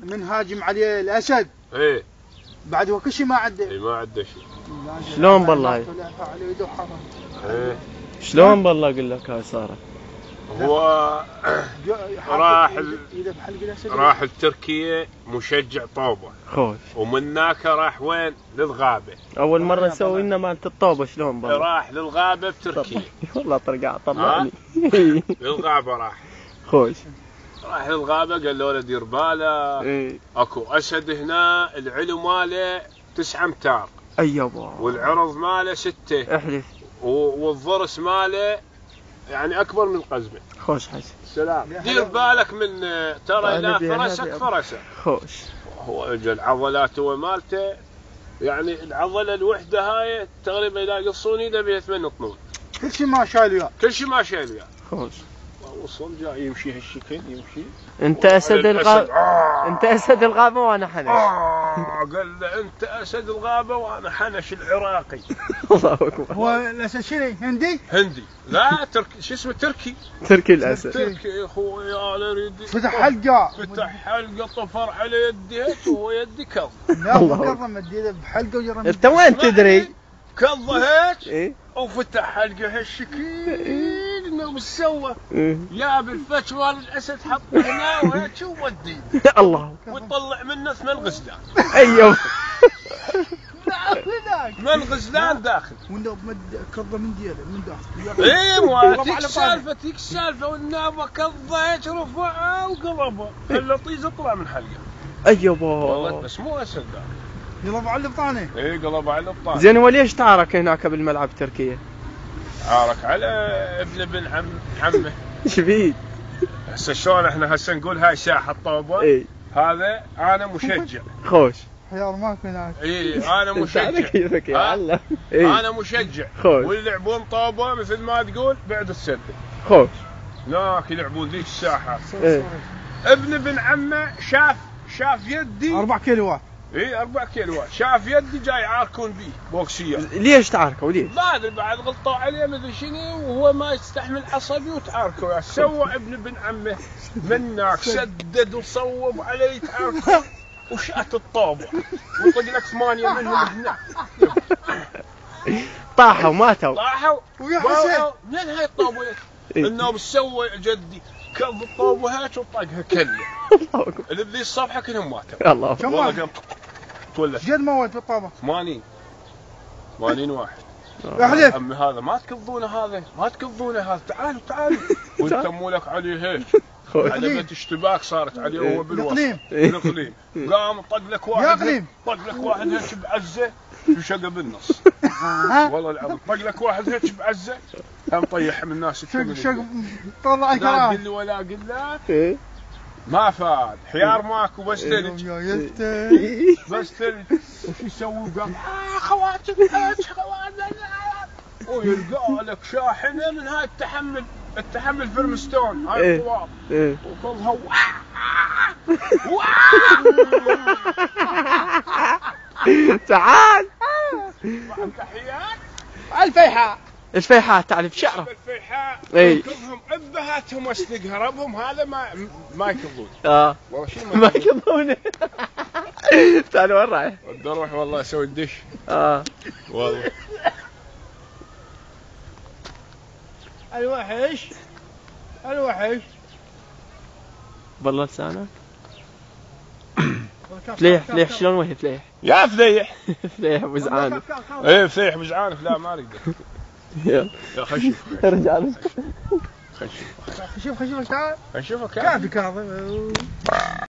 من هاجم عليه الاسد. ايه بعد هو كل شيء ما عنده. اي ما عنده شيء. شلون بالله هاي؟ ايه شلون بالله اقول لك هاي صارت؟ هو راح لتركيا مشجع طوبة. خوش. ومن هناك راح وين؟ للغابة. أول مرة نسوي لنا مالت الطوبة شلون بالله؟ راح للغابة بتركيا. والله طرقع طلعني. للغابة راح. خوش. راح للغابة قال له دير باله. إيه. اكو اسد هنا العلو ماله 9 امتار. ايوه. والعرض ماله 6. احلف. والضرس ماله يعني اكبر من القزمة. خوش حسن. سلام. دير بالك من ترى لا فرسك فرسه. خوش. هو اجى العضلات هو مالته يعني العضله الوحده هاي تقريبا اذا يقصون ايده بها 8 طنون. كل شيء ما شايل وياه. كل شيء ما شايل وياه. خوش. وصل جاي يمشي هالشكل يمشي. انت اسد الغابه. انت اسد الغابه وانا حنش. قال له انت اسد الغابه وانا حنش العراقي. الله اكبر. هو الاسد شنو هندي؟ هندي. لا تركي شو اسمه تركي. تركي الاسد. تركي يا اخوي انا اريد. فتح حلقه. فتح حلقه طفر على يدي هيك وهو يدي كظ. لا مو كظه مديده بحلقه وجرم. انت وين تدري؟ كظه هيك. ايه. وفتح حلقه هالشكل انه وش سوى؟ جاب الفتش مال الاسد حطه هنا وهيك وودي. الله. ويطلع منه 8 غزلان. ايوه. من غزلان داخل. وانه كظه من دياله من داخل. ايه مو تيك السالفه تيك السالفه والنابه كظه هيك رفعها وقلبها. اللطيز طلع من حلقه. ايوه والله بس مو اسد ذاك. قلبوا على البطانه. ايه قلبوا على البطانه. زين وليش تعارك هناك بالملعب تركيا؟ عارك على ابن عمه. ايش بيه؟ هسه شلون احنا هسه نقول هاي ساحه طوبه. ايه. هذا انا مشجع. خوش. خيار ماكو هناك. ايه انا مشجع. إيه؟ انا مشجع. خوش. ويلعبون طوبه مثل ما تقول بعد السد. خوش. هناك يلعبون ذيك الساحه. إيه؟ ابن عمه شاف يدي 4 كيلوات. اي 4 كيلوات. شاف يدي جاي يعاركون بيه بوكسيه. ليش تعاركوا ليش؟ ما ادري بعد غلطوا عليه مدري شنو وهو ما يستحمل عصبي وتعاركوا وياه. سوى ابن عمه منك سدد وصوب عليه يتعاركون وشات الطوبه وطق لك 8 منهم هنا. طاحوا ماتوا. طاحوا ويا حسين من هاي الطوبه؟ انه بس سوى جدي كظ الطوبه هيك وطقها كله. الله اكبر. اللي الصبحه كلهم ماتوا. الله اكبر. والله قام تولد. قد موت بالطابه؟ 80 واحد. احلف. عمي هذا ما تكظونه هذا ما تكظونه هذا. تعالوا وانت مولك عليه هيك. علامة اشتباك صارت عليه هو بالوصف. بالاقليم. قام طق لك واحد. طق لك واحد هيك بعزه وشقه بالنص. والله العظيم طق لك واحد هيك بعزه هم طيح من الناس. شق طلع الكلام. لا قل لي ولا قل لا. ما فاد حيار ماكو بس ثلج. بس ثلج. وش يسوي؟ قام خواتم ويلقى لك شاحنه من هاي التحمل فرمستون هاي الطواب. وكلها تعال. تحيات الفيحاء. الفيحاء تعرف شعره. الفيحاء. اي. كلهم ابهاتهم واصدق هربهم هذا ما يكظون. والله شيء ما يكظونه. تعال وين رايح؟ بدي اروح والله اسوي الدش. والله. الوحش بالله لسانك. فليح شلون وجه فليح؟ يا فليح. فليح ابو زعانف. ايه فليح ابو زعانف. لا ما اقدر. يا خشف. رجال. خشف تعال. خشفك كافي كاظم.